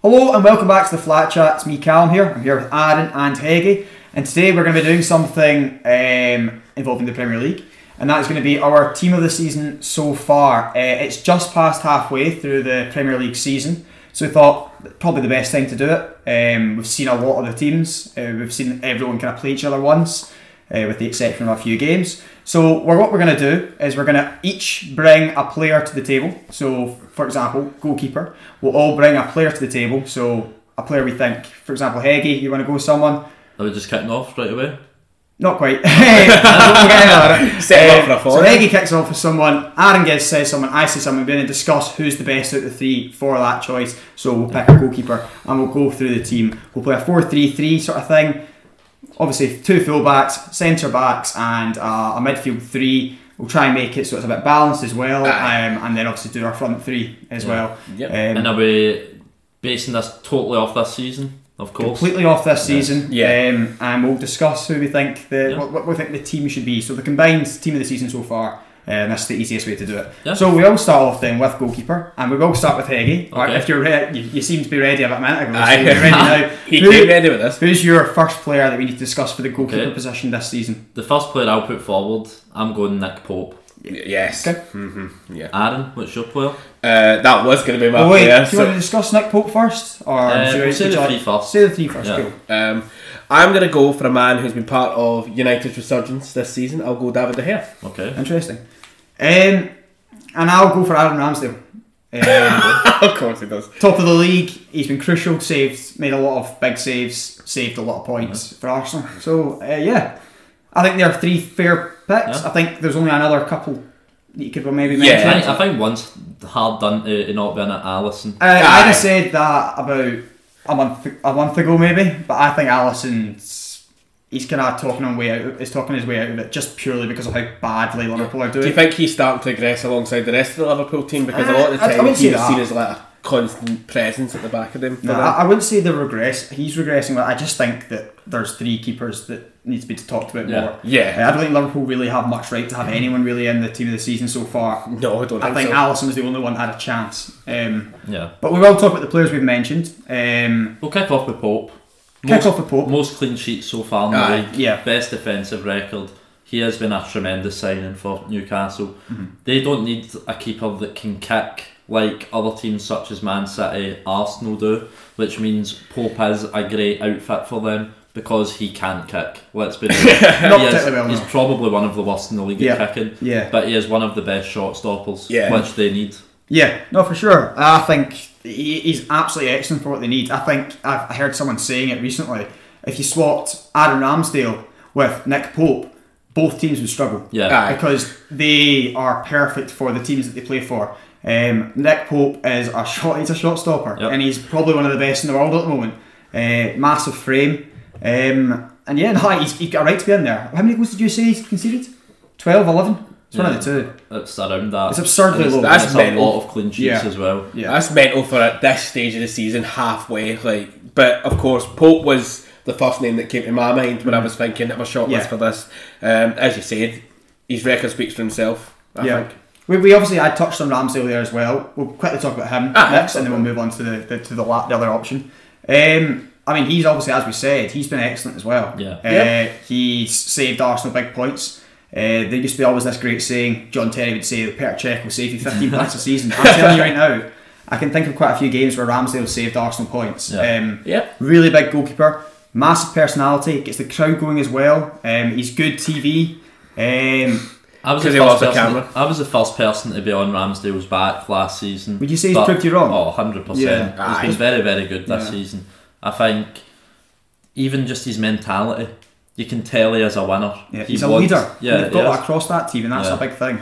Hello and welcome back to the Flat Chat. It's me, Callum here. I'm here with Aaron and Heggie, and today we're going to be doing something involving the Premier League, and that's going to be our team of the season so far. It's just past halfway through the Premier League season, so we thought probably the best time to do it. We've seen a lot of the teams. We've seen everyone kind of play each other once, with the exception of a few games. So what we're going to do is we're going to each bring a player to the table. So, for example, goalkeeper. We'll all bring a player to the table. So, a player we think, for example, Heggie, you want to go with someone? Are we just kicking off right away? Not quite. So Heggie kicks off with someone, Aaron says someone, I say someone. We're going to discuss who's the best out of the three for that choice. So we'll pick a goalkeeper and we'll go through the team. We'll play a 4-3-3 sort of thing. Obviously, two full-backs, centre-backs and a midfield three. We'll try and make it so it's a bit balanced as well, and then obviously do our front three as well. Yep. And are we basing this totally off this season, of course? Completely off this season, Yeah. and we'll discuss who we think what we think the team should be. So the combined team of the season so far, and that's the easiest way to do it. Yeah. So we all start off then with goalkeeper, and we will start with Heggie. Okay. If you're ready, you seem to be ready about a minute ago. So Aye. you're ready now. He came ready with this. Who's your first player that we need to discuss for the goalkeeper position this season? The first player I'll put forward, I'm going Nick Pope. Yes. Okay. Yeah. Aaron, what's your player? That was going to be my Wait, player. do you want to discuss Nick Pope first? Or We'll say the three first. Say the three first, Yeah. cool. I'm going to go for a man who's been part of United's resurgence this season. I'll go David De Gea. Okay. Interesting. And I'll go for Aaron Ramsdale. Of course he does. Top of the league, he's been crucial, made a lot of big saves, saved a lot of points for Arsenal. So, yeah, I think there are three fair picks. Yeah. I think there's only another couple that you could maybe Yeah. mention. I think once hard done to not being at Alisson. I'd have said that about a month ago maybe, but I think he's kind of talking his way out of it just purely because of how badly Liverpool are doing. Do you think he's starting to regress alongside the rest of the Liverpool team? Because a lot of the I time wouldn't say he's that. seen as like a constant presence at the back of them. No, I wouldn't say they regress. He's regressing, but I just think that there's three keepers that need to be talked about more. Yeah. I don't think Liverpool really have much right to have anyone really in the team of the season so far. No, I don't I think so. Alisson was the only one that had a chance. Yeah. But we will talk about the players we've mentioned. We'll kick off with Pope. Kick off with Pope. Most clean sheets so far in the league. Yeah. Best defensive record. He has been a tremendous signing for Newcastle. They don't need a keeper that can kick like other teams such as Man City, Arsenal do, which means Pope is a great outfit for them because he can kick. Let's be real. He's probably one of the worst in the league at kicking, but he is one of the best shot stoppers, which they need. Yeah, no, for sure. I think he's absolutely excellent for what they need. I think I heard someone saying it recently. If you swapped Aaron Ramsdale with Nick Pope, both teams would struggle. Yeah, because they are perfect for the teams that they play for. Nick Pope is he's a shot stopper, and he's probably one of the best in the world at the moment. Massive frame, and he's got a right to be in there. How many goals did you say he's conceded? 12, 11? It's one of the two. It's around that. It's absurdly low. That's a lot of clean sheets as well. Yeah. That's mental for at this stage of the season, halfway. But of course, Pope was the first name that came to my mind when I was thinking of a shot list for this. As you said, his record speaks for himself. I think. We obviously I touched on Ramsdale there as well. We'll quickly talk about him next, and then we'll move on to the other option. I mean, he's obviously, as we said, he's been excellent as well. He's saved Arsenal big points. There used to be always this great saying, John Terry would say, Petr Cech will save you 15 points a season. I'm telling you right now, I can think of quite a few games where Ramsdale saved Arsenal points. Really big goalkeeper, massive personality, gets the crowd going as well. He's good TV. I was the first person to be on Ramsdale's back last season. Would you say he's proved you wrong? Oh, 100%. He's been very, very good this season. I think even just his mentality, you can tell he is a winner. He's a leader. You've got that across that team, and that's a big thing.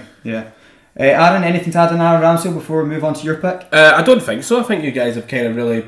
Aaron, anything to add on Aaron Ramsdale before we move on to your pick? I don't think so. I think you guys have kind of really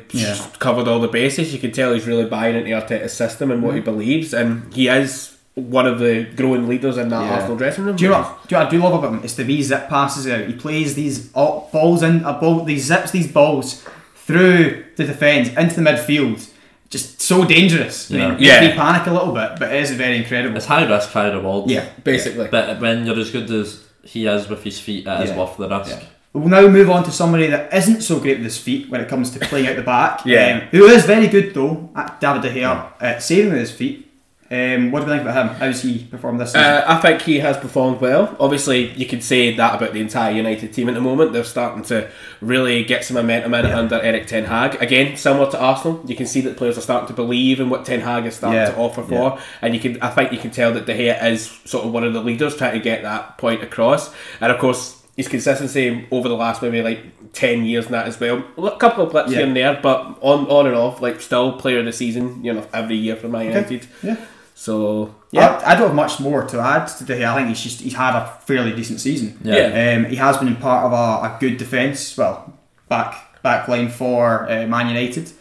covered all the bases. You can tell he's really buying into Arteta's system and what he believes, and he is one of the growing leaders in that Arsenal dressing room. Do you know what I do love about him? It's the wee zip passes out. He plays these balls in a ball. He zips these balls through the defence into the midfield. Just so dangerous. I mean, you panic a little bit, but it is very incredible. It's high risk, high reward. Yeah, basically. But when you're as good as he is with his feet, it is worth the risk. We'll now move on to somebody that isn't so great with his feet when it comes to playing out the back. Yeah. Who is very good though, at David De Gea, at saving with his feet. What do we think about him? How's he performed this season? I think he has performed well. Obviously, you could say that about the entire United team at the moment. They're starting to really get some momentum in under Eric Ten Hag. Again, similar to Arsenal, you can see that players are starting to believe in what Ten Hag is starting to offer for, and I think you can tell that De Gea is sort of one of the leaders trying to get that point across. And of course, his consistency over the last maybe like 10 years and that as well. A couple of blips here and there, but on and off, like still player of the season, every year for Man United. Yeah. So I don't have much more to add to De Gea. I think he's had a fairly decent season. Yeah. He has been in part of a good defence, back line for Man United.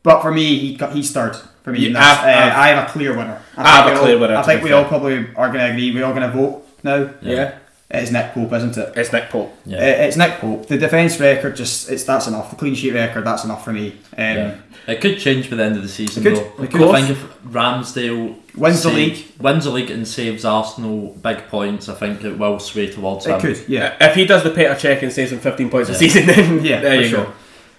But for me, he's third. For me, I have a clear winner. I think we all probably are going to agree. We're all going to vote now. Yeah. It's Nick Pope, isn't it? It's Nick Pope. Yeah. It's Nick Pope. The defence record that's enough. The clean sheet record, that's enough for me. It could change by the end of the season though. I think if Ramsdale wins the league and saves Arsenal big points, I think it will sway towards him. It could, yeah. If he does the Petr Cech and saves him 15 points a season, then there you go.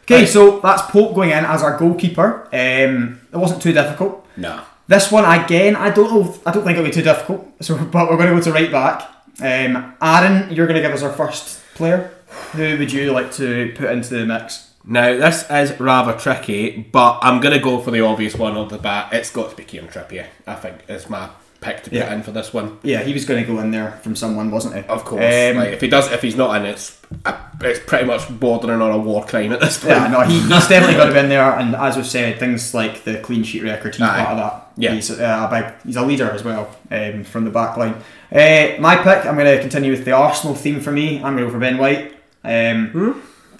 Okay, so that's Pope going in as our goalkeeper. It wasn't too difficult. No. This one again, I don't think it'll be too difficult. But we're going to go to right back. Aaron, you're going to give us our first player. Who would you like to put into the mix? Now, this is rather tricky, but I'm going to go for the obvious one off the bat. It's got to be Kieran Trippier, I think, is my pick to put in for this one. Yeah, he was going to go in there from someone, wasn't he? Of course. If he's not in, it's pretty much bordering on a war crime at this point. Yeah, no, he's definitely got to be in there, and as we've said, things like the clean sheet record, he's part of that. Yeah. He's a leader as well from the back line. My pick, I'm going to continue with the Arsenal theme for me. I'm going to go for Ben White.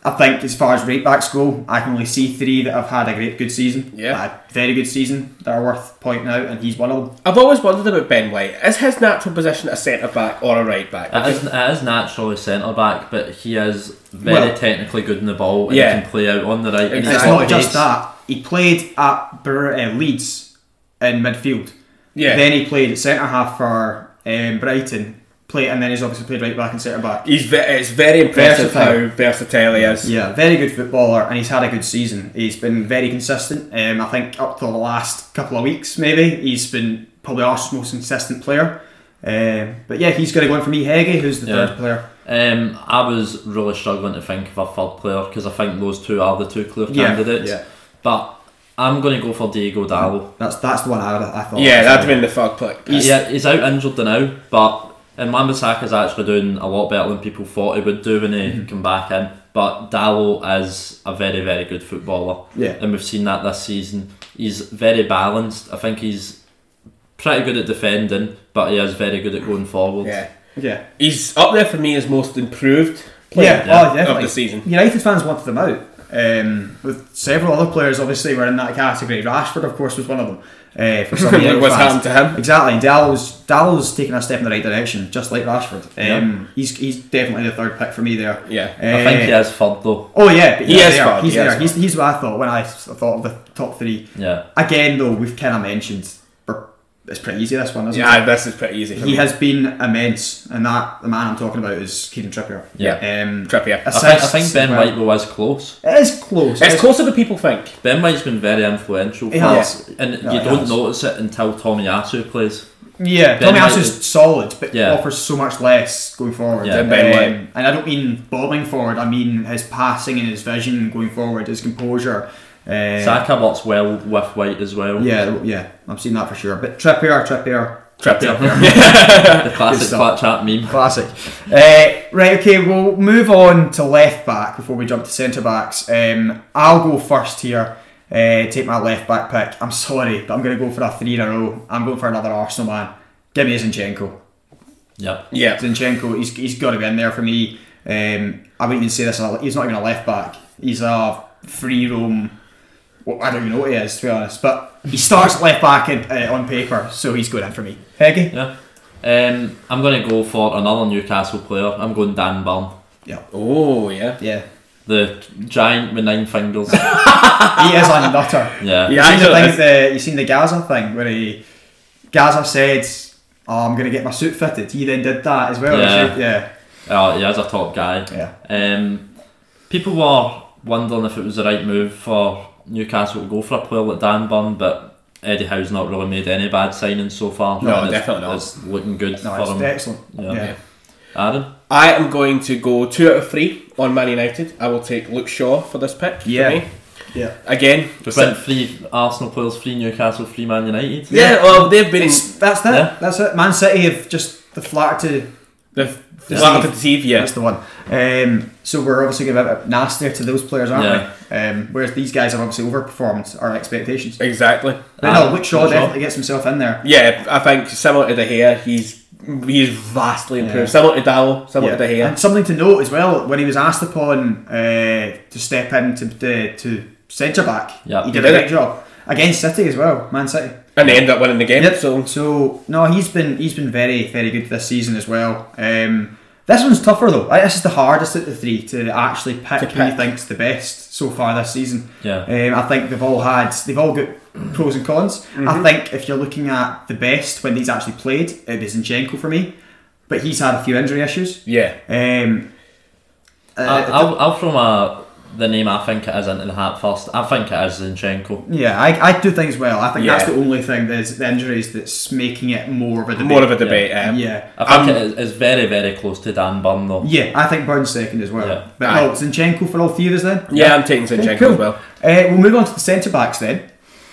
I think as far as right backs go, I can only see three that have had a good season. Yeah. A very good season that are worth pointing out, and he's one of them. I've always wondered about Ben White. Is his natural position a centre back or a right back? It is naturally centre back, but he is very technically good in the ball and can play out on the right. It's not just that. He played at Leeds in midfield. Yeah. Then he played at centre half for Brighton. And then he's obviously played right back and centre back. It's very impressive how versatile he is. Yeah, very good footballer, and he's had a good season. He's been very consistent. I think up to the last couple of weeks, maybe he's been probably Arsenal's most consistent player. But yeah, he's going to go in for me. Hege, who's the third player? I was really struggling to think of a third player because I think those two are the two clear candidates. Yeah. But I'm going to go for Diego Dallo. That's the one I thought. Yeah, that'd been the third pick. He's out injured now, but. And Wan-Bissaka's actually doing a lot better than people thought he would do when he came back in. But Dallo is a very, very good footballer. Yeah. And we've seen that this season. He's very balanced. I think he's pretty good at defending, but he is very good at going forward. Yeah. He's up there for me as most improved player of the season. United fans wanted him out. With several other players obviously were in that category. Rashford, of course, was one of them. For some was happened to him. Exactly. Dallo's taking a step in the right direction, just like Rashford. He's definitely the third pick for me there. Yeah. I think he is third though. Oh yeah, but he is third. He's there. He's what I thought when I thought of the top three. Yeah. Again though, we've kind of mentioned it's pretty easy, this one, isn't it? Yeah, this is pretty easy. He has been immense, and the man I'm talking about is Kieran Trippier. Yeah. Trippier. I think Ben White was close. It is close. It's closer than people think. Ben White's been very influential for us, and you don't notice it until Tomiyasu plays. Yeah, Tomiyasu's solid, but offers so much less going forward than Ben White. And I don't mean bombing forward, I mean his passing and his vision going forward, his composure. Saka works well with White as well. Yeah, I've seen that for sure. But Trippier. The classic flat chat meme. Classic. Right, okay, we'll move on to left back before we jump to centre backs. I'll go first here. Take my left back pick. I'm sorry, but I'm going to go for a 3 in a row. I'm going for another Arsenal man. Give me Zinchenko. Yep. Yeah. Zinchenko, he's got to be in there for me. I wouldn't even say this. He's not even a left back. He's a free roam. Well, I don't even know what he is, to be honest. But he starts left back on paper, so he's going in for me. Heggy? Yeah. I'm going to go for another Newcastle player. I'm going Dan Burn. Yeah. Oh, yeah. Yeah. The giant with 9 fingers. He is a nutter. Yeah. You seen the Gaza thing where Gaza said, "Oh, I'm going to get my suit fitted." He then did that as well. Yeah. He is a top guy. Yeah. People were wondering if it was the right move for Newcastle to go for a player like Dan Burn, but Eddie Howe's not really made any bad signings so far. No, definitely not. It's looking good No, for it's him. excellent. Yeah. Aaron? I am going to go 2 out of 3 on Man United. I will take Luke Shaw for this pick. Yeah. For me. Yeah. Again. We've went 3 Arsenal players, 3 Newcastle, 3 Man United. Yeah, well, they've been... That's it. Yeah. That's it. Man City have just the flattered to Flat to deceive, yeah. That's the one. So we're obviously going to be a bit nastier to those players, aren't we? Whereas these guys have obviously overperformed our expectations. Exactly. But no, Luke Shaw definitely gets himself in there. Yeah, I think similar to De Gea, he's vastly improved. Yeah. Similar to Dallo, similar to De Gea. And something to note as well, when he was asked upon to step in to centre back, Yep. he did a great job against City as well, Man City. And they ended up winning the game. Yep. So no, he's been very, very good this season as well. This one's tougher though. This is the hardest of the 3 to actually pick who you think's the best so far this season. Yeah. I think they've all got pros and cons. I think if you're looking at the best when these actually played, it was Zinchenko for me, but he's had a few injury issues. yeah. I'll throw the name I think it is into the hat first. I think it is Zinchenko. Yeah, I do think as well. I think that's Yeah. the only thing that's the injuries that's making it more of a debate. More of a debate. Yeah. I think it's very, very close to Dan Burn though. Yeah, I think Burns second as well. Yeah. But Aye. no, Zinchenko for all 3 of us then? Yeah, I'm taking Zinchenko cool. as well. We'll move on to the centre backs then.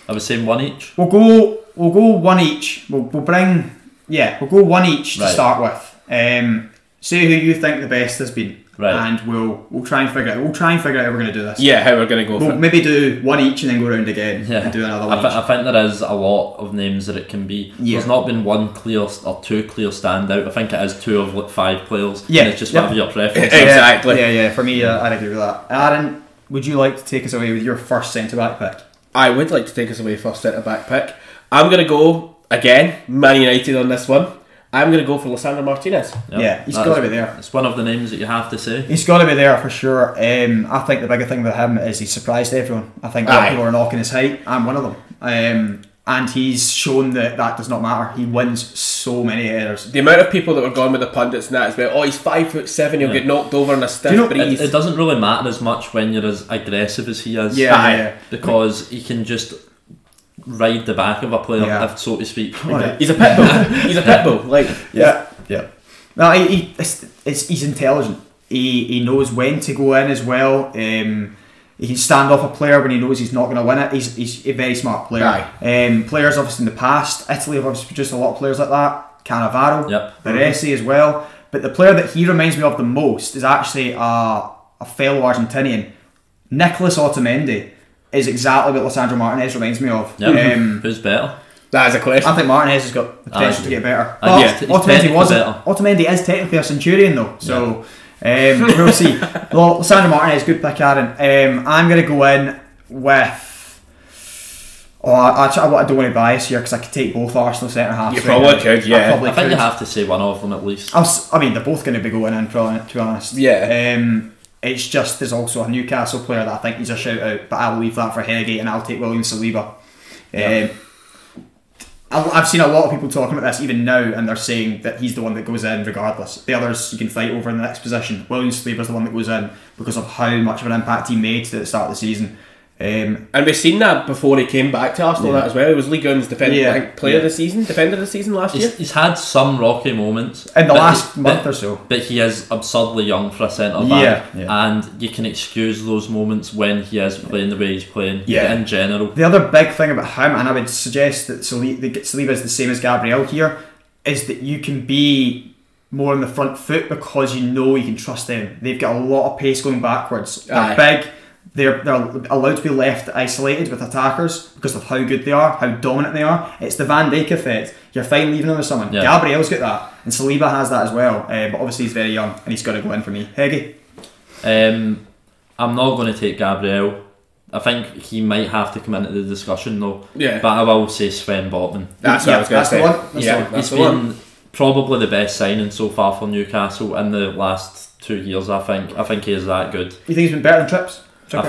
I was saying 1 each. We'll go one each. We'll go one each to Right. start with. Say who you think the best has been. Right. And we'll try and figure it out. We'll try and figure out how we're going to do this. Yeah, how we're going to go We'll for it. maybe do one each and then go round again Yeah. and do another one. I think there is a lot of names that it can be. Yeah. There's not been one clear or 2 clear standout. I think it is 2 of like 5 players. Yeah. And it's just Yep. whatever your preference is. Exactly. Yeah. For me, I'd agree with that. Aaron, would you like to take us away with your first centre back pick? I would like to take us away first centre back pick. I'm going to go again Man United on this one. I'm going to go for Lisandro Martinez. Yep. Yeah, he's That got to is- be there. It's one of the names that you have to say. He's got to be there for sure. I think the bigger thing about him is he's surprised everyone. I think Aye. people are knocking his height. I'm one of them. And he's shown that does not matter. He wins so many headers. The amount of people that were going with the pundits and that as well. Oh, he's 5'7", he'll Yeah. get knocked over in a stiff you know- breeze. It doesn't really matter as much when you're as aggressive as he is. Yeah. Because he can just ride the back of a player, Yeah. if so to speak. Right. He's a pit bull. He's a pit bull. Like, Yeah. No, he's intelligent. He knows when to go in as well. He can stand off a player when he knows he's not going to win it. He's a very smart player. Aye. Players obviously in the past, Italy have obviously produced a lot of players like that. Cannavaro, Yep. Baresi as well. But the player that he reminds me of the most is actually a fellow Argentinian, Nicolas Otamendi. Is exactly what Lisandro Martinez reminds me of. Yep. Who's better? that is a question. I think Martinez has got the potential to get better. Aye, But he's Otamendi technically wasn't. better. Otamendi is technically a Centurion though, so we'll see. Well, Lisandro Martinez, good pick, Aaron. I'm going to go in with. I don't want to bias here because I could take both Arsenal centre halves. You probably could, yeah. I think you have to say one of them at least. I mean, they're both going to be going in, probably, to be honest. Yeah. It's just there's also a Newcastle player that I think he's a shout out, but I'll leave that for Heggie and I'll take William Saliba. I've seen a lot of people talking about this even now, and they're saying that he's the one that goes in regardless. The others you can fight over in the next position. William Saliba's the one that goes in because of how much of an impact he made at the start of the season. And we've seen that before he came back to Arsenal that as well. He was Ligue 1's player of the season, defender of the season last year. He's had some rocky moments In the but last he- month but- or so. But he is absurdly young for a centre back, Yeah. and you can excuse those moments when he is playing the way he's playing. Yeah. In general, The other big thing about him, and I would suggest that Saliba is the same as Gabriel here, is that you can be more on the front foot because you know you can trust them. They've got a lot of pace going backwards. They're Aye. big. They're allowed to be left isolated with attackers because of how good they are, how dominant they are. It's the Van Dijk effect. You're fine leaving them with someone. Yeah. Gabriel's got that, and Saliba has that as well. But obviously he's very young, and he's got to go in for me. Heggie? I'm not going to take Gabriel. I think he might have to come into the discussion though. Yeah. But I will say Sven Botman. That's what I was going that's to the say. one. That's the Yeah, one. that's He's the one. been probably the best signing so far for Newcastle in the last 2 years. I think he is that good. You think he's been better than Trips? I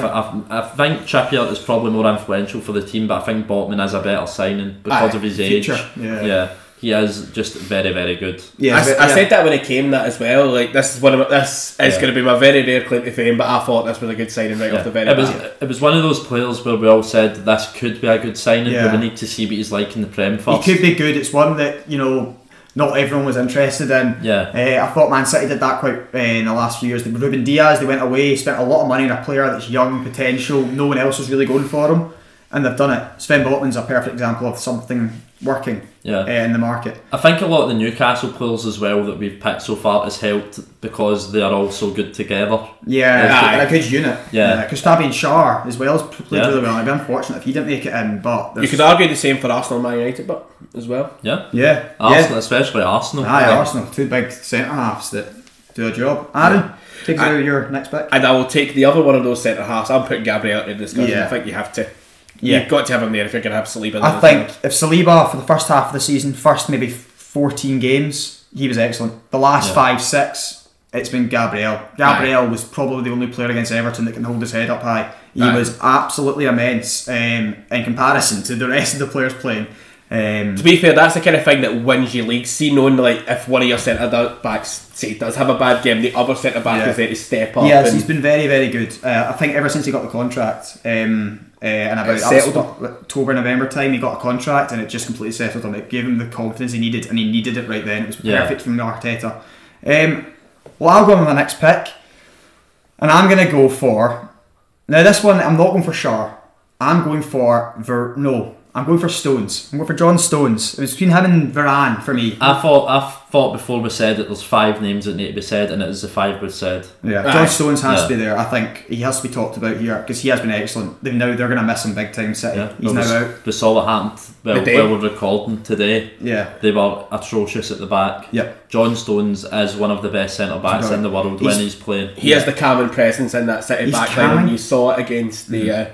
think Trippier is probably more influential for the team, but I think Botman is a better signing because Aye, of his age. future, yeah. he is just very, very good. Yeah, I said that when it came that as well. Like this is going to be my very rare claim to fame, but I thought this was a good signing right off the very bat. It was one of those players where we all said this could be a good signing, but we need to see what he's like in the Prem first. He could be good. It's one that not everyone was interested in. Yeah. I thought Man City did that quite in the last few years. Ruben Diaz, they went away, spent a lot of money on a player that's young, potential. No one else was really going for him, and they've done it. Sven Botman's a perfect example of something working in the market. I think a lot of the Newcastle players as well that we've picked so far has helped because they are all so good together. Yeah, a good unit. Yeah, because Fabian Schär as well has played really well. I'd be unfortunate if he didn't make it in, but you could argue the same for Arsenal and Man United, but as well. Yeah. Arsenal, especially Arsenal. Arsenal, two big centre halves that do a job. Aaron, take us out your next pick. And I will take the other one of those centre halves. I'm putting Gabriel in the discussion. I think you have to. You've got to have him there if you're going to have Saliba. I think if Saliba for the first half of the season, first maybe 14 games, he was excellent. The last 5-6, it's been Gabriel. Gabriel was probably the only player against Everton that can hold his head up high. He was absolutely immense in comparison to the rest of the players playing. To be fair, that's the kind of thing that wins you leagues. See, knowing like if one of your centre backs does have a bad game, the other centre back is there to step up. Yes, he's been very, very good. I think ever since he got the contract, and about October, November time, he got a contract, and it just completely settled him. It gave him the confidence he needed, and he needed it right then. It was perfect from Arteta. Well, I'll go on with my next pick, and I'm going to go for. Now, this one, I'm not going for Schär. I'm going for I'm going for Stones. I'm going for John Stones. It was between him and Varane for me. I thought before we said that there's 5 names that need to be said, and it is the 5 we said. Yeah, John Stones has to be there. I think he has to be talked about here because he has been excellent. They're going to miss him big time. City. He's now out. We saw what happened while we're recording today. Yeah, they were atrocious at the back. Yep. John Stones is one of the best centre backs in the world when he's playing. He has the calming presence in that City back line, and you saw it against the.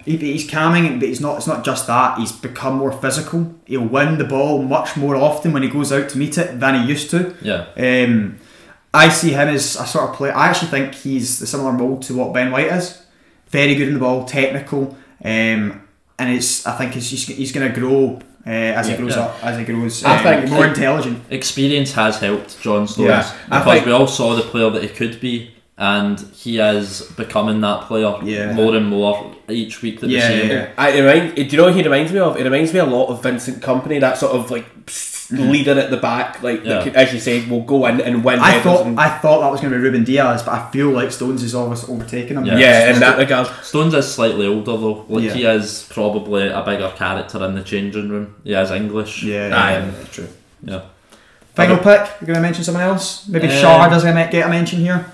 He's calming, but it's not just that. He's become more physical. He'll win the ball much more often when he goes out to meet it than he used to. I see him as a sort of player. I actually think he's the similar mould to what Ben White is. Very good in the ball, technical, and I think he's going to grow as he grows up, as he grows. I think more intelligent. Experience has helped John Stones because we all saw the player that he could be. And he is becoming that player more and more each week that we see him. Do you know what he reminds me of? It reminds me a lot of Vincent Kompany, that sort of like leader at the back, that could, as you say, will go in and win. I thought that was going to be Ruben Diaz, but I feel like Stones is always overtaking him. In that regard. Stones is slightly older though. He is probably a bigger character in the changing room. He is English. True. Yeah. Final pick. You're going to mention someone else? Maybe Schär doesn't get a mention here.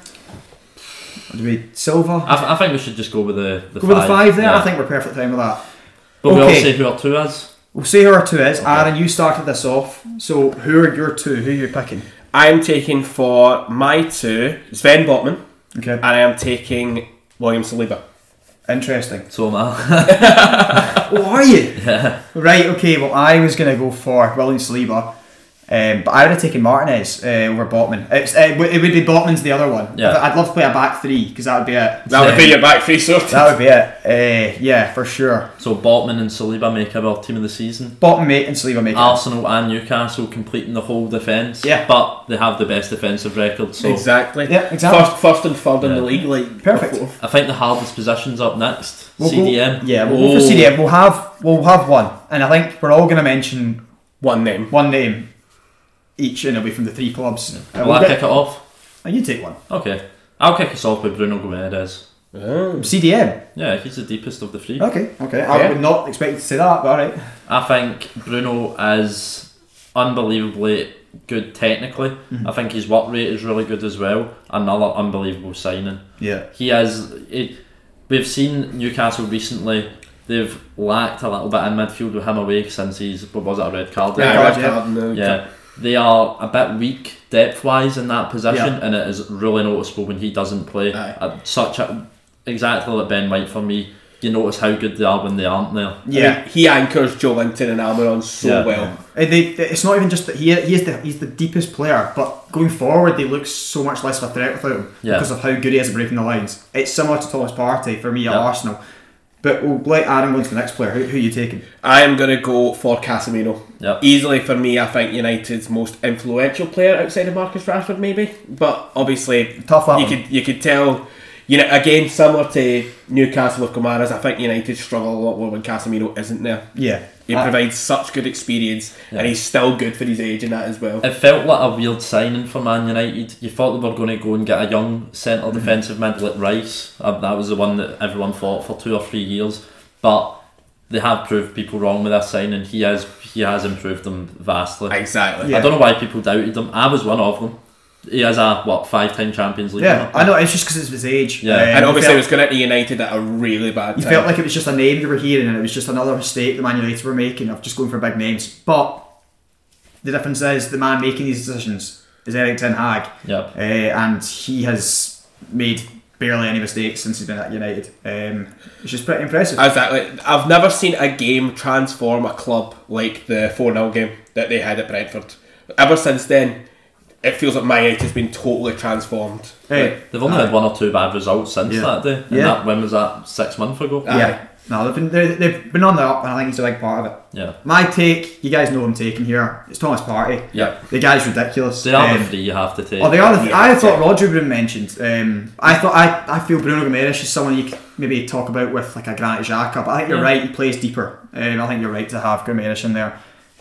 Do we Silva? I think we should just go with the 5. Go with the 5 there? Yeah. I think we're perfect time with that. But we'll say who our 2 is. We'll say who our 2 is. Okay. Aaron, you started this off. So who are your 2? Who are you picking? I'm taking for my 2 Sven Botman. Okay. And I am taking William Saliba. Interesting. So am I. Oh, are you? Yeah. Right, okay. Well, I was going to go for William Saliba. But I would have taken Martinez over Botman. It would be Botman's the other one. Yeah. I'd love to play a back 3 because that would be it. That would be your back 3 sorted. That would be it. Yeah, for sure. So Botman and Saliba make up our team of the season. Botman and Saliba make Arsenal and Newcastle completing the whole defence. Yeah. But they have the best defensive record. So exactly. Yeah, exactly. First and third in the league. Like perfect. I think the hardest position's up next. CDM. We'll go for CDM. We'll have one, and I think we're all going to mention one name. Each, and it'll be from the 3 clubs. Will I kick it off? You take one. Okay. I'll kick us off with Bruno Guimaraes. CDM? Yeah, he's the deepest of the 3. Okay. I would not expect you to say that, but alright. I think Bruno is unbelievably good technically. Mm-hmm. I think his work rate is really good as well. Another unbelievable signing. Yeah. We've seen Newcastle recently. They've lacked a little bit in midfield with him away since a red card? Yeah. They are a bit weak depth-wise in that position, and it is really noticeable when he doesn't play. Exactly like Ben White for me. You notice how good they are when they aren't there. Yeah, I mean, he anchors Joe Linton and Almiron so well. It's not even just that he's the deepest player, but going forward they look so much less of a threat without him because of how good he is at breaking the lines. It's similar to Thomas Partey for me at Arsenal. But we'll let Aaron go into the next player. Who are you taking? I am going to go for Casemiro. Yep. Easily for me, I think United's most influential player outside of Marcus Rashford, maybe. But obviously, Tough that you one. could tell. Again, similar to Newcastle with Kamara's, I think United struggle a lot more when Casemiro isn't there. Yeah. He provides such good experience, and he's still good for his age and that as well. It felt like a weird signing for Man United. You thought they were going to go and get a young centre defensive mid like Rice. That was the one that everyone thought for 2 or 3 years. But they have proved people wrong with that signing. He has improved them vastly. Exactly. Yeah. I don't know why people doubted them. I was one of them. He has a 5-time Champions League Yeah, winner. I know. It's just because it's his age. Yeah. And you obviously, felt- it was going into United at a really bad You time. felt like it was just a name you were hearing, and it was just another mistake the Man United were making of just going for big names. But the difference is the man making these decisions is Erik ten Hag, Yep. and he has made barely any mistakes since he's been at United. It's just pretty impressive. Exactly. I've never seen a game transform a club like the 4-0 game that they had at Brentford. Ever since then, it feels like Man United has been totally transformed. Hey, They've only had 1 or 2 bad results since Yeah. that day. And Yeah. that, when was that? 6 months ago? yeah, no, they've been on the up, and I think it's a big part of it. Yeah. My take, you guys know who I'm taking here. It's Thomas Partey. Yeah. The guy's ridiculous. They are the 3 you have to take. Oh, they are. Yeah, I that's thought it. Rodri would have mentioned. I feel Bruno Gomes is someone you could maybe talk about with like a Granit Xhaka, but I think you're Yeah. right. He plays deeper. I think you're right to have Gomes in there.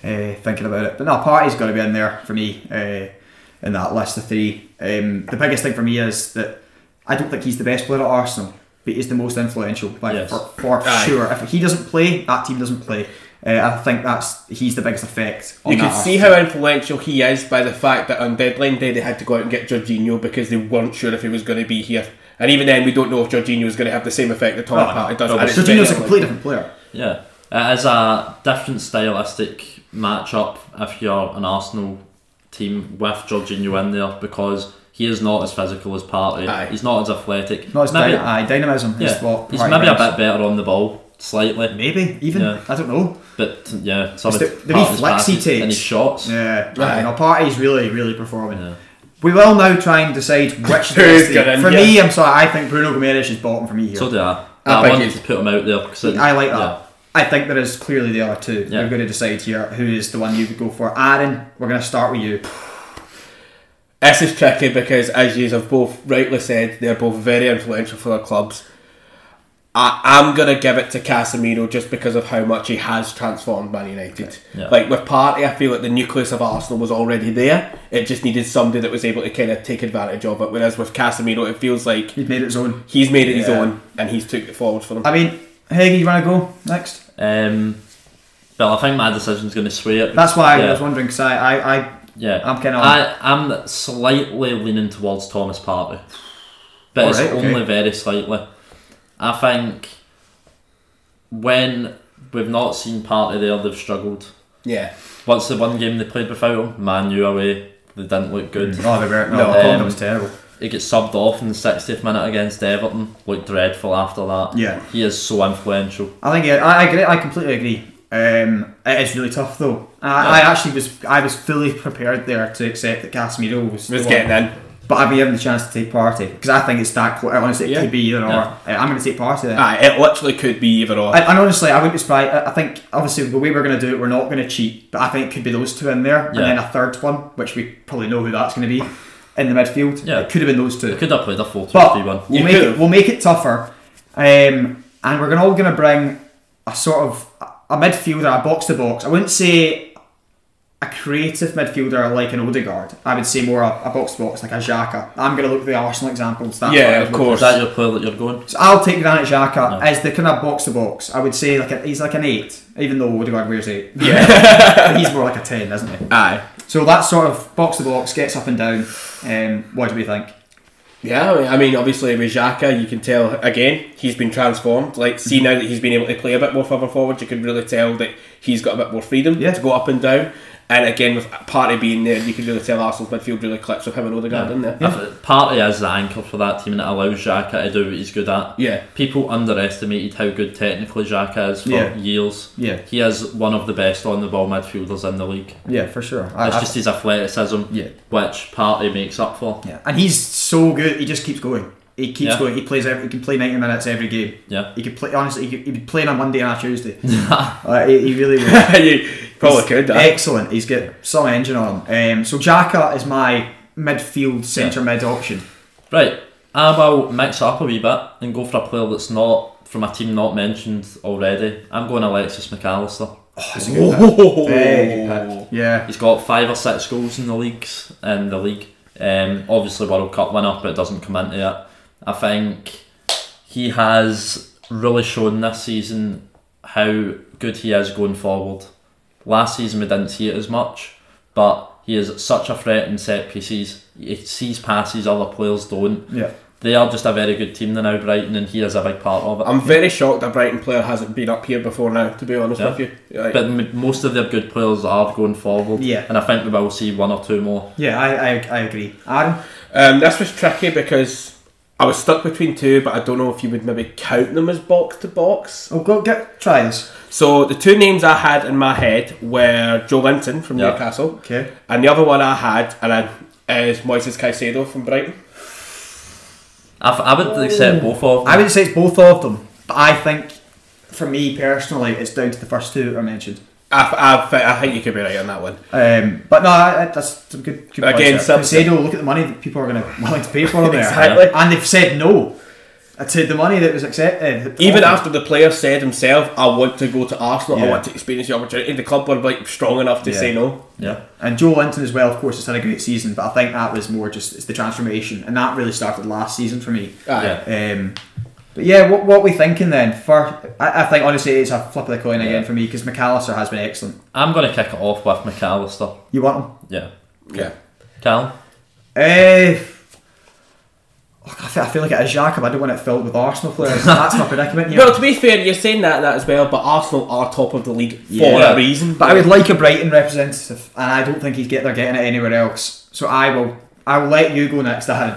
Thinking about it, but no, Partey's got to be in there for me in that list of 3. The biggest thing for me is that I don't think he's the best player at Arsenal, but he's the most influential. Yes. For Aye. sure. If he doesn't play, that team doesn't play. I think he's the biggest effect. On You that could see Arsenal. how influential he is by the fact that on deadline day they had to go out and get Jorginho because they weren't sure if he was going to be here. And even then, we don't know if Jorginho is going to have the same effect that Thomas Oh, no. Partey does. No, And but it's Jorginho's a very completely different player. Yeah. It is a different stylistic matchup if you're an Arsenal team with Jorginho in there, because he is not as physical as Partey. Aye. He's not as athletic. No, it's maybe, dynamism. yeah, Is what he's Partey maybe a brings. bit better on the ball, slightly. Maybe even Yeah. I don't know. But yeah, some It's of the wee Partey's flicks he passes takes. and his shots. Yeah, Aye. Partey's really performing. Yeah. We will now try and decide which Who's got in for here? me. I'm sorry, I think Bruno Gomes is bottom for me here. So do I. I I think wanted he's- to put him out there because I like that. Yeah. I think there is clearly the other 2. Yeah. We're going to decide here who is the one you would go for. Aaron, we're going to start with you. This is tricky because, as you have both rightly said, they're both very influential for their clubs. I'm going to give it to Casemiro just because of how much he has transformed Man United. Yeah. Like with Partey, I feel like the nucleus of Arsenal was already there. It just needed somebody that was able to kind of take advantage of it. Whereas with Casemiro, it feels like He's made it his own. he's made it his Yeah. own and he's took it forward for them. I mean, Heggie, you want to go next? But I think my decision's going to sway it. That's why Yeah. I was wondering because Yeah, I'm kinda- I'm slightly leaning towards Thomas Partey, but it's Alright, okay. only very slightly. I think when we've not seen Partey there, they've struggled. Yeah. What's the one game they played without him? Man U away. They didn't look good. oh, they were No, Conte was terrible. He gets subbed off in the 60th minute against Everton. Looked dreadful after that. Yeah. He is so influential. I think I agree. I completely agree. It is really tough though. I was fully prepared there to accept that Casemiro was the one. getting in. But I've been given the chance to take Partey because I think it's that close. Honestly, it Yeah. could be either or. Yeah. I'm going to take Partey then. Aye, it literally could be either or. And honestly, I wouldn't be surprised. I think obviously the way we're going to do it, we're not going to cheat. But I think it could be those 2 in there, and Yeah. then a third one, which we probably know who that's going to be in the midfield. Yeah. It could have been those 2. They could have played a 4-2-3-1. But You we'll could've. make it tougher, and we're all going to bring a sort of a midfielder, a box to box. I wouldn't say a creative midfielder like an Odegaard. I would say more a box to box like a Xhaka. I'm going to look at the Arsenal examples. That's Yeah, what I would of look course. Is that your player that you're going? at. So I'll take Granit Xhaka No. as the kind of box to box. I would say he's like an 8, even though Odegaard wears 8. Yeah. He's more like a 10, isn't he? Aye. So that sort of box to box gets up and down. What do we think? Yeah, I mean, obviously with Xhaka, you can tell again he's been transformed. Like, see now that he's been able to play a bit more further forward, you can really tell that he's got a bit more freedom Yeah. to go up and down. And again, with Partey being there, you can really tell Arsenal's midfield really clicks with him and Odegaard in there. Partey is the anchor for that team, and it allows Xhaka to do what he's good at. Yeah. People underestimated how good technically Xhaka is for Yeah. years. Yeah. He is one of the best on the ball midfielders in the league. Yeah, for sure. It's just his athleticism, Yeah. which Partey makes up for. Yeah, and he's so good. He just keeps going. he keeps going. He can play 90 minutes every game. Yeah. He could play. Honestly, he'd be playing on Monday and a Tuesday. He really would. You probably could. Excellent. He's got some engine on him. So Xhaka is my midfield centre mid option. Right. I will mix up a wee bit and go for a player that's not from a team not mentioned already. I'm going Alexis McAllister. Oh, that's a good pick. Very good pick. Yeah. He's got 5 or 6 goals in the league. Obviously World Cup winner, but it doesn't come into it. I think he has really shown this season how good he is going forward. Last season we didn't see it as much, but he is such a threat in set pieces. He sees passes other players don't. Yeah. They are just a very good team now, Brighton, and he is a big part of it. I'm very shocked a Brighton player hasn't been up here before now, to be honest with you. Like, but most of their good players are going forward. Yeah. And I think we will see 1 or 2 more. Yeah, I agree. Aaron? This was tricky because I was stuck between 2, but I don't know if you would maybe count them as box to box. Oh, try this. So the 2 names I had in my head were Joe Linton from Newcastle, Okay. and the other one I had is Moises Caicedo from Brighton. I would accept both of them. I would say it's both of them, but I think, for me personally, it's down to the first 2 that are mentioned. I think you could be right on that one. But no, that's some good Again, Caicedo, look at the money that people are willing to pay for him there. Exactly. And they've said no to the money that was accepted. Even after the player said himself, I want to go to Arsenal, I Yeah. want to experience the opportunity, the club were like strong enough to say no. Yeah. And Joe Linton as well, of course, has had a great season, but I think that was more just it's the transformation, and that really started last season for me. Yeah. But yeah, what are we thinking then? I think honestly it's a flip of the coin again for me because McAllister has been excellent. I'm going to kick it off with McAllister. You want him? Yeah. Yeah. Callum? I feel like it is Xhaka, but I don't want it filled with Arsenal players. That's my predicament here. Well, to be fair, you're saying that as well, but Arsenal are top of the league for a reason. But I would like a Brighton representative, and I don't think they're getting it anywhere else. So I will let you go next, Aaron.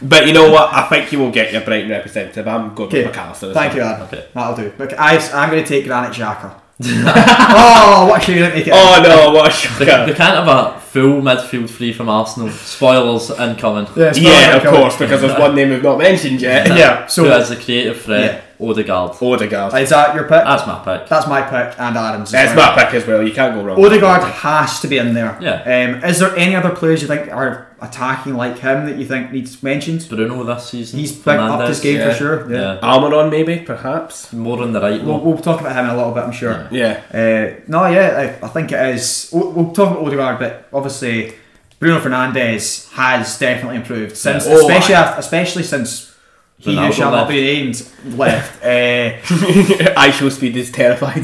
But you know what? I think you will get your Brighton representative. I'm good with McAllister. Thank you, Aaron. Okay. That'll do. But I'm going to take Granit Xhaka. Oh, what a shame you didn't make it. Oh no, what a shocker. They can't have a full midfield free from Arsenal. Spoilers incoming. Yeah, of course, because there's one name we've not mentioned yet. Yeah, so who has the creative threat? Odegaard. Is that your pick? That's my pick. That's my pick and Adam's. That's my pick as well. You can't go wrong. Odegaard has to be in there. Yeah. Is there any other players you think are attacking like him that you think needs mentioned? Bruno this season. He's picked up this game for sure. Yeah. Almiron maybe, perhaps. More on the right. We'll talk about him in a little bit, I'm sure. Yeah. I think it is. We'll talk about Odegaard, but obviously Bruno Fernandes has definitely improved since, especially since he who shall not be named left. I show speed is terrified.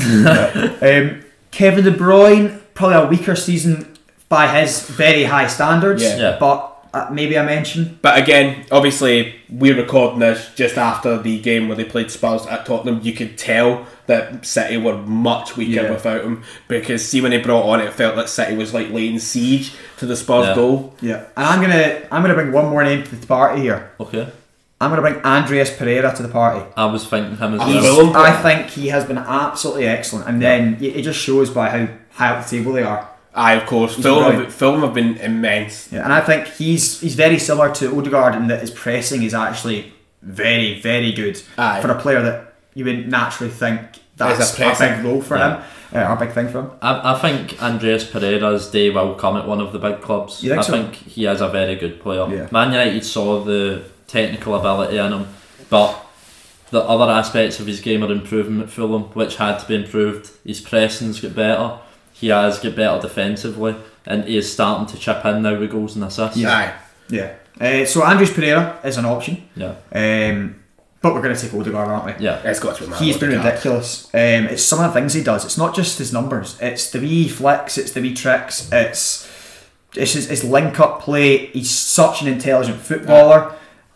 Kevin De Bruyne, probably a weaker season by his very high standards. Yeah. But maybe I mention. But again, obviously, we're recording this just after the game where they played Spurs at Tottenham. You could tell that City were much weaker without him, because see when they brought on, it felt like City was like laying siege to the Spurs goal. Yeah, and I'm gonna bring one more name to the party here. Okay. I'm going to bring Andreas Pereira to the party. I was thinking him as well. I think he has been absolutely excellent, and then it just shows by how high up the table they are. Aye, of course. Fulham have been immense. Yeah, and I think he's very similar to Odegaard in that his pressing is actually very, very good for a player that you wouldn't naturally think that's a big role for him. A big thing for him. I think Andreas Pereira's day will come at one of the big clubs. You think I so? think he is a very good player. Yeah. Man United saw the technical ability in him, but the other aspects of his game are improving at Fulham, which had to be improved. His pressing's got better, he has got better defensively, and he is starting to chip in now with goals and assists. Yeah. So Andreas Pereira is an option. Yeah. But we're going to take Odegaard, aren't we? Yeah. It's got to be He's been ridiculous. It's some of the things he does. It's not just his numbers. It's the wee flicks. It's the wee tricks. It's his link-up play. He's such an intelligent footballer.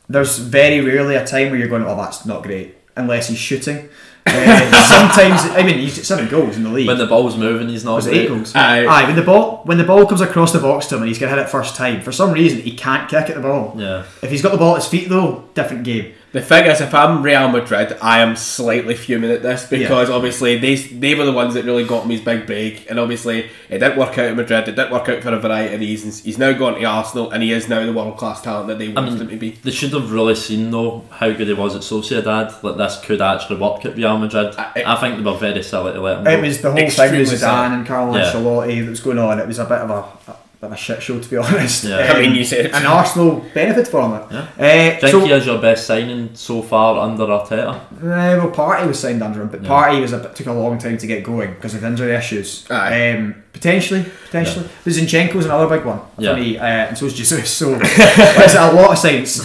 There's very rarely a time where you're going, oh, that's not great, unless he's shooting. Sometimes, he's got 7 goals in the league. When the ball's moving, he's not. Was it 8 goals? Aye. When the ball comes across the box to him and he's going to hit it first time, for some reason he can't kick at the ball. Yeah. If he's got the ball at his feet though, different game. The thing is, if I'm Real Madrid, I am slightly fuming at this because obviously they were the ones that really got me his big break, and obviously it didn't work out at Madrid. It didn't work out for a variety of reasons. He's now gone to Arsenal, and he is now the world class talent that they wanted him to be. They should have really seen though how good he was at Sociedad. Like this could actually work at Real Madrid. I think they were very silly to let him go. It was the whole thing with Zidane and Carlo Ancelotti that was going on. It was a bit of a shit show, to be honest. Yeah. I mean, you said, and Arsenal benefit from it. Yeah. Do you think he is your best signing so far under Arteta? Well, Partey was signed under him, but Partey took a long time to get going because of injury issues. Potentially. But Zinchenko's another big one for me, and so is Jesus. So there's a lot of signs.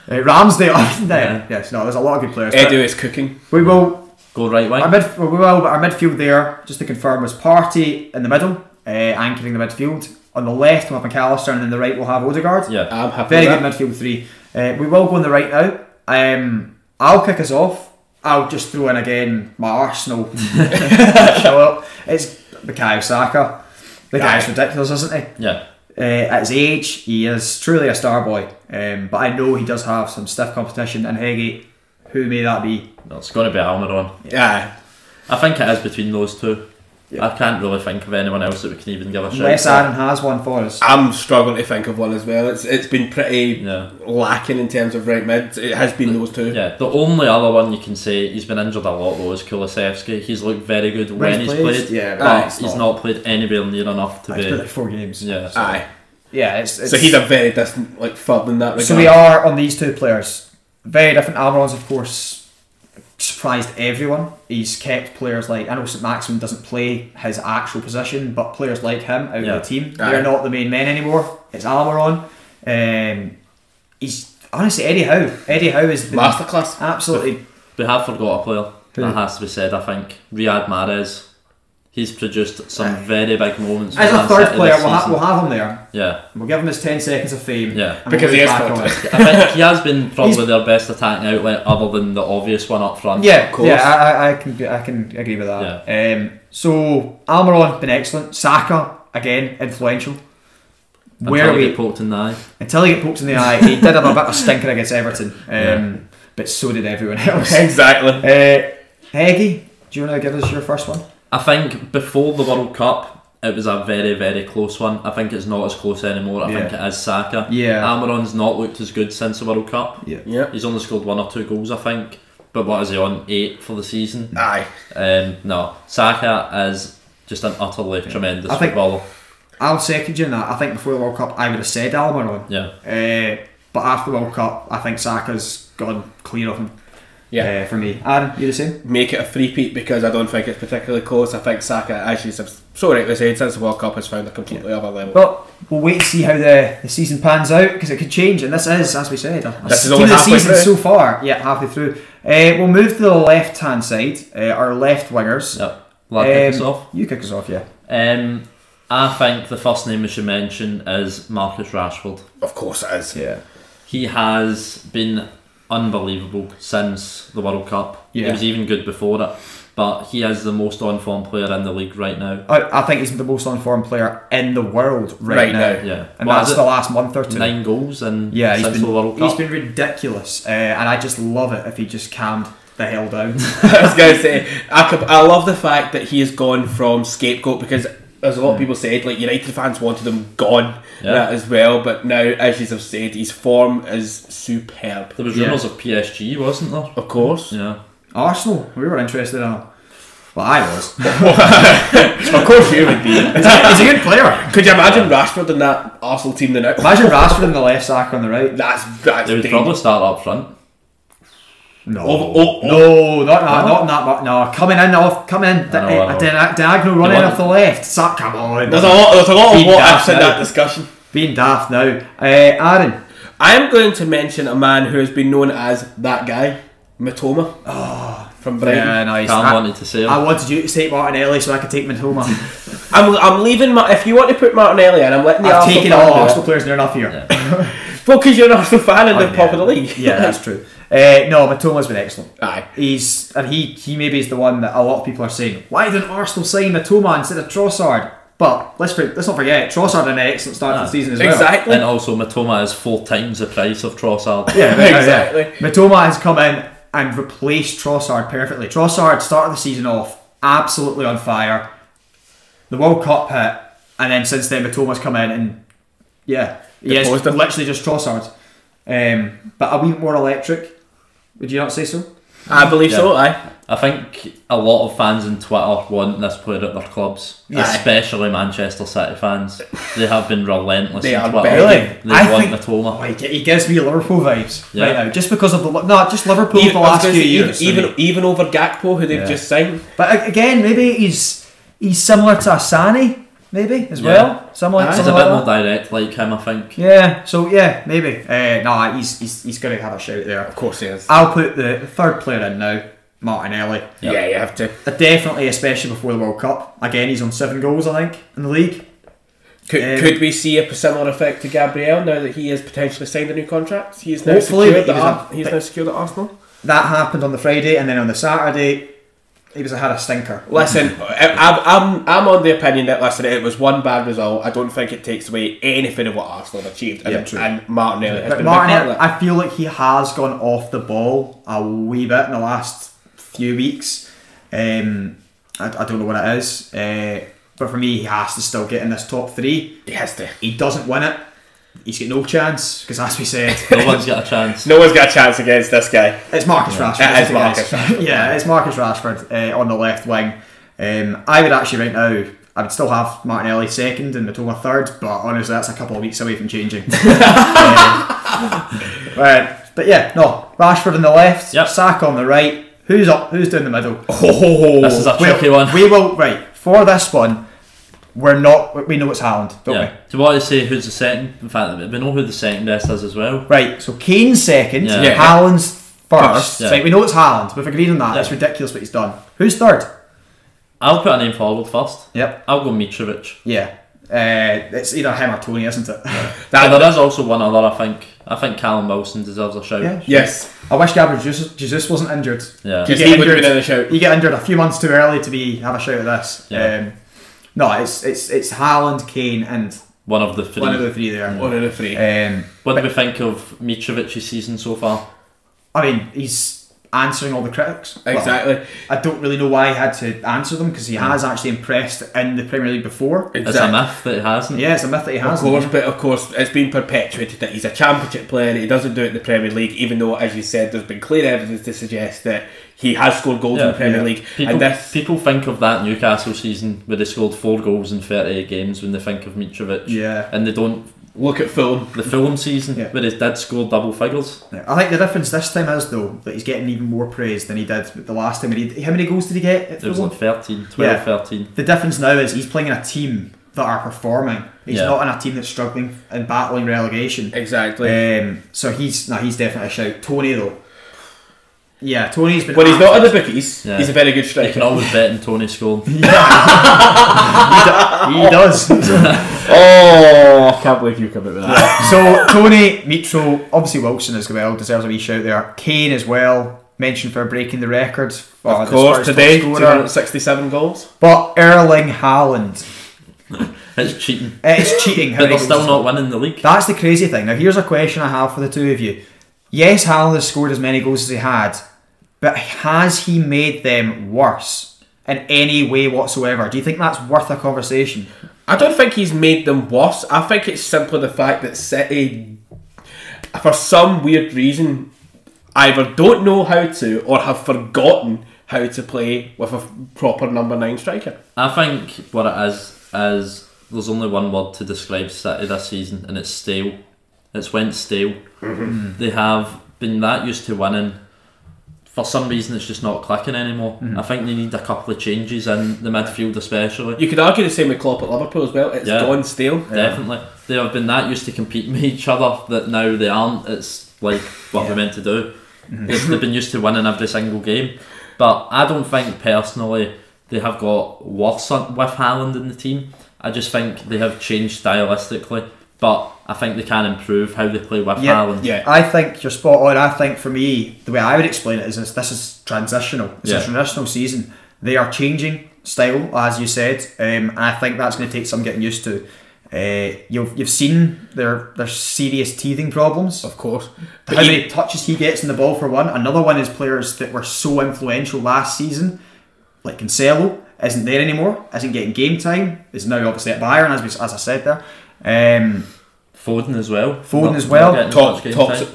Ramsdale. Yes, no, there's a lot of good players. Edu is cooking. We will go right wing. But our midfield there, just to confirm, was Partey in the middle, anchoring the midfield. On the left we'll have McAllister, and then the right we'll have Odegaard. Yeah, I'm happy. Very good midfield three. We will go on the right now. I'll kick us off. I'll just throw in again my Arsenal show up. It's Bukayo Saka. The guy's ridiculous, isn't he? Yeah. At his age, he is truly a star boy. But I know he does have some stiff competition. And Heggie, who may that be? No, it's going to be Almiron. Yeah. I think it is between those two. Yeah. I can't really think of anyone else that we can even give a shout. Unless Aaron has one for us. I'm struggling to think of one as well. It's been pretty lacking in terms of right mid. It has been those two. Yeah, the only other one you can say he's been injured a lot though is Kulusevski. He's looked very good when he's played. Yeah, but he's not played anywhere near enough to be. He's played like 4 games. Yeah. So. Aye. Yeah, so he's a very distant third in that regard. So we are on these two players. Very different. Almiron's, of course, surprised everyone. He's kept players like, I know St Maximin doesn't play his actual position, but players like him out of the team. They're not the main men anymore. It's Almiron. He's honestly Eddie Howe. Eddie Howe is masterclass. Absolutely. We have forgot a player. That has to be said. I think Riyad Mahrez. He's produced some very big moments. As a third player, we'll have him there. Yeah. We'll give him his 10 seconds of fame. Yeah. Because he is I think he has been probably their best attacking outlet other than the obvious one up front. Yeah, of course. Yeah, I can agree with that. Yeah. So Almiron been excellent. Saka again influential. Until he get poked in the eye. Until he get poked in the eye, he did have a bit of a stinker against Everton, but so did everyone else. Exactly. Heggie, do you want to give us your first one? I think before the World Cup, it was a very, very close one. I think it's not as close anymore. I think it is Saka. Yeah. Almiron's not looked as good since the World Cup. Yeah. He's only scored 1 or 2 goals, I think. But what is he on? 8 for the season? Aye. No, Saka is just an utterly tremendous footballer. I'll second you in that. I think before the World Cup, I would have said Almiron. Yeah. But after the World Cup, I think Saka's gone clear of him. Yeah, for me. Aaron, you the same? Make it a three-peat because I don't think it's particularly close. I think Saka, as you have so rightly said, since the World Cup has found a completely other level. But we'll wait to see how the season pans out because it could change, and this is, as we said, this is only halfway season through. So far. Yeah, halfway through. We'll move to the left-hand side, our left wingers. Yep. Will I kick us off? You kick us off, yeah. I think the first name we should mention is Marcus Rashford. Of course it is. Yeah. He has been unbelievable since the World Cup. He was even good before it, but he is the most on-form player in the league right now. I think he's the most on-form player in the world right now. Yeah, and that's the last month or two. 9 goals and since the World Cup. He's been ridiculous, and I just love it if he just calmed the hell down. I was going to say, I love the fact that he has gone from scapegoat because as a lot of people said, like United fans wanted him gone as well, but now, as you have said, his form is superb. There was rumours of PSG, wasn't there? Of course. Yeah. Arsenal, we were interested in him. Well, I was. Of course you would be. He's a good player. Could you imagine Rashford in that Arsenal team now? Imagine Rashford in the left, Saka on the right. That's they would probably start up front. No, no, not that. No, coming in off, come in. Diagonal running off the left. Come on. There's a lot of what ifs in that discussion. Being daft now. Aaron, I am going to mention a man who has been known as that guy, Mitoma. From Brighton. Yeah, nice. I wanted to say him. I wanted you to take Martinelli so I could take Mitoma. I'm leaving. If you want to put Martinelli in, I'm letting the I've taken all Arsenal players near enough here. Yeah. Well, because you're an Arsenal fan and the top of the league. Yeah, that's true. No, Mitoma's been excellent. Aye. He maybe is the one that a lot of people are saying, why didn't Arsenal sign Mitoma instead of Trossard? But let's not forget, Trossard had an excellent start to the season as well. Exactly. And also Matoma is 4 times the price of Trossard. Yeah, Exactly. Matoma has come in and replaced Trossard perfectly. Trossard started the season off absolutely on fire. The World Cup hit, and then since then Matoma's come in and he is literally just Trossard. But a wee more electric. Would you not say so? I believe so, aye. I think a lot of fans on Twitter want this player at their clubs, especially Manchester City fans. They have been relentless on Twitter. Really? They want Matoma. Oh, he gives me Liverpool vibes right now, just because of just Liverpool Even, the last few years. Even over Gakpo, who they've just signed. But again, maybe he's similar to Asani, maybe as well. He's a bit more direct like him, I think. Yeah, so maybe. He's going to have a shout there. Of course he is. I'll put the third player in now, Martinelli. Yep. Yeah, you have to. Definitely, especially before the World Cup. Again, he's on 7 goals, I think, in the league. Could we see a similar effect to Gabriel now that he has potentially signed a new contract? He's now Hopefully, secured at Arsenal. That happened on the Friday, and then on the Saturday, he had a stinker. Listen, I'm on the opinion that it was one bad result. I don't think it takes away anything of what Arsenal have achieved. And Martinelli has been a big part of that. I feel like he has gone off the ball a wee bit in the last few weeks. I don't know what it is, but for me, he has to still get in this top 3. He has to. He doesn't win it, he's got no chance, because as we said, no one's got a chance. No one's got a chance against this guy. It's Marcus Rashford. It is Marcus Rashford. Yeah, it's Marcus Rashford on the left wing. I would actually right now, I would still have Martinelli second and Matoma third, but honestly that's a couple of weeks away from changing. But yeah, no, Rashford on the left, Saka on the right. Who's up? Who's down the middle? Oh, this is a tricky one. We will for this one. We know it's Haaland, don't we? Do you want to say who's the second? In fact, we know who the second best is as well. Right, so Kane's second, Haaland's first. Right, we know it's Haaland. We've agreed on that. It's ridiculous what he's done. Who's third? I'll put a name forward first. Yep. I'll go Mitrovic. Yeah. It's either him or Tony, isn't it? There is also one other, I think. I think Callum Wilson deserves a shout. Yeah, yes. I wish Gabriel Jesus wasn't injured. Yeah. Because he would have been in the shout. You get injured a few months too early to have a shout at this. Yeah. No, it's Haaland, Kane, and one of the 3. One of the 3 there. One of the 3. What do we think of Mitrovic's season so far? I mean, he's answering all the critics. Exactly. Well, I don't really know why he had to answer them, because he has actually impressed in the Premier League before. It's a myth that he hasn't. Yeah, it's a myth that he hasn't. Of course, it's been perpetuated that he's a championship player and he doesn't do it in the Premier League, even though, as you said, there's been clear evidence to suggest that he has scored goals in the Premier League. People think of that Newcastle season where they scored 4 goals in 38 games when they think of Mitrovic. Yeah. And they don't look at Fulham. The Fulham season where he did score double figures. Yeah. I think the difference this time is, though, that he's getting even more praise than he did the last time. How many goals did he get at Fulham? It was like 13. The difference now is he's playing in a team that are performing. He's not in a team that's struggling and battling relegation. Exactly. So he's definitely a shout. Tony, though. Yeah, Tony's been. When he's not in the bookies, he's a very good striker. You can always bet on Tony scoring. He does. Oh, I can't believe you come up with that. So Tony, Mitro, obviously Wilson as well deserves a wee shout there. Kane as well, mentioned for breaking the records. Of course, today 267 goals. But Erling Haaland. It's cheating. It's cheating. But they're still not winning the league. That's the crazy thing. Now here's a question I have for the two of you. Yes, Haaland has scored as many goals as he had, but has he made them worse in any way whatsoever? Do you think that's worth a conversation? I don't think he's made them worse. I think it's simply the fact that City, for some weird reason, either don't know how to or have forgotten how to play with a proper number 9 striker. I think what it is there's only one word to describe City this season, and it's stale. It's went stale. Mm-hmm. They have been that used to winning. For some reason, it's just not clicking anymore. Mm-hmm. I think they need a couple of changes in the midfield, especially. You could argue the same with Klopp at Liverpool as well. It's gone stale. Definitely. They have been that used to competing with each other that now they aren't. It's like what we're meant to do. Mm-hmm. They've been used to winning every single game. But I don't think personally they have got worse with Haaland in the team. I just think they have changed stylistically. But I think they can improve how they play with Haaland. Yeah, I think you're spot on. I think for me, the way I would explain it is this is transitional. It's a transitional season. They are changing style, as you said, and I think that's going to take some getting used to. You've seen their serious teething problems. Of course. How many touches he gets in the ball for one. Another one is players that were so influential last season, like Cancelo, isn't there anymore, isn't getting game time, is now obviously at Bayern, as I said there. Foden as well.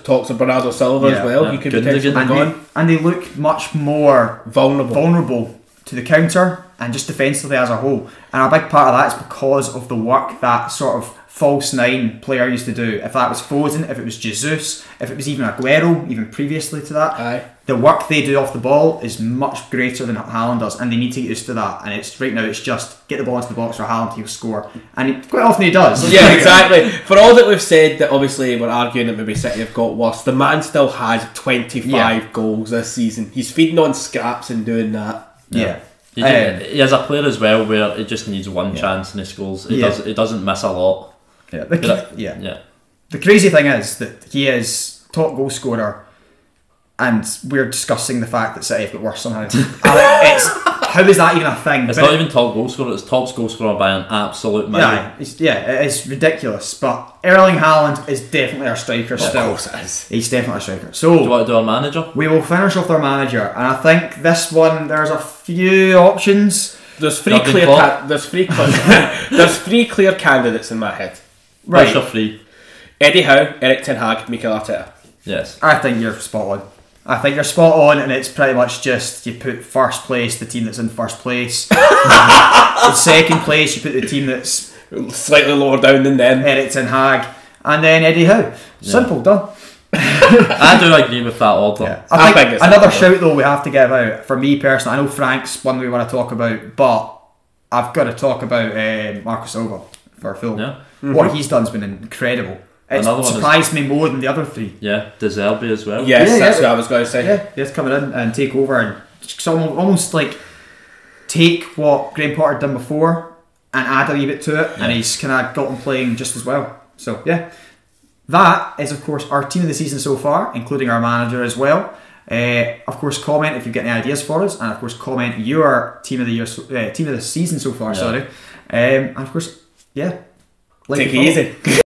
Talks of Bernardo Silva as well. He could potentially be gone. And they look much more vulnerable to the counter and just defensively as a whole. And a big part of that is because of the work that sort of false nine player used to do. If that was Foden, if it was Jesus, if it was even Aguero, even previously to that, the work they do off the ball is much greater than Haaland does, and they need to get used to that. And it's right now, it's just get the ball into the box for Haaland, he'll score, and quite often he does. Yeah, exactly. For all that we've said, that obviously we're arguing that maybe City have got worse, the man still has 25 goals this season. He's feeding on scraps and doing that. Yeah. He has a player as well where he just needs one chance and he scores. He doesn't miss a lot. Yeah. The crazy thing is that he is top goal scorer, and we're discussing the fact that City have got worse somehow. How is that even a thing? It's not even top goal scorer, it's top goal scorer by an absolute mile. It is ridiculous. But Erling Haaland is definitely our striker still. Of course it is. He's definitely our striker. So, do you want to do our manager? We will finish off our manager, and I think this one, there's a few options. There's three clear candidates in my head. Right. Push or free. Eddie Howe, Erik ten Hag, Mikel Arteta. Yes. I think you're spot on. And it's pretty much just you put first place the team that's in first place. In second place you put the team that's slightly lower down than them. Erik ten Hag, and then Eddie Howe. Simple, done. I do agree with that order. Yeah. I think another shout though we have to give out, for me personally, I know Frank's one we want to talk about, but I've got to talk about Marco Silva for Fulham. Yeah. What he's done has been incredible. It's surprised me more than the other three. Yeah, De Zerbi as well. Yes, that's what I was going to say. Yeah, he's coming in and take over and almost like take what Graham Potter had done before and add a wee bit to it, and he's kind of got him playing just as well. So yeah, that is of course our team of the season so far, including our manager as well. Of course, comment if you've got any ideas for us, and of course comment your team of the year, team of the season so far. And of course, take it easy.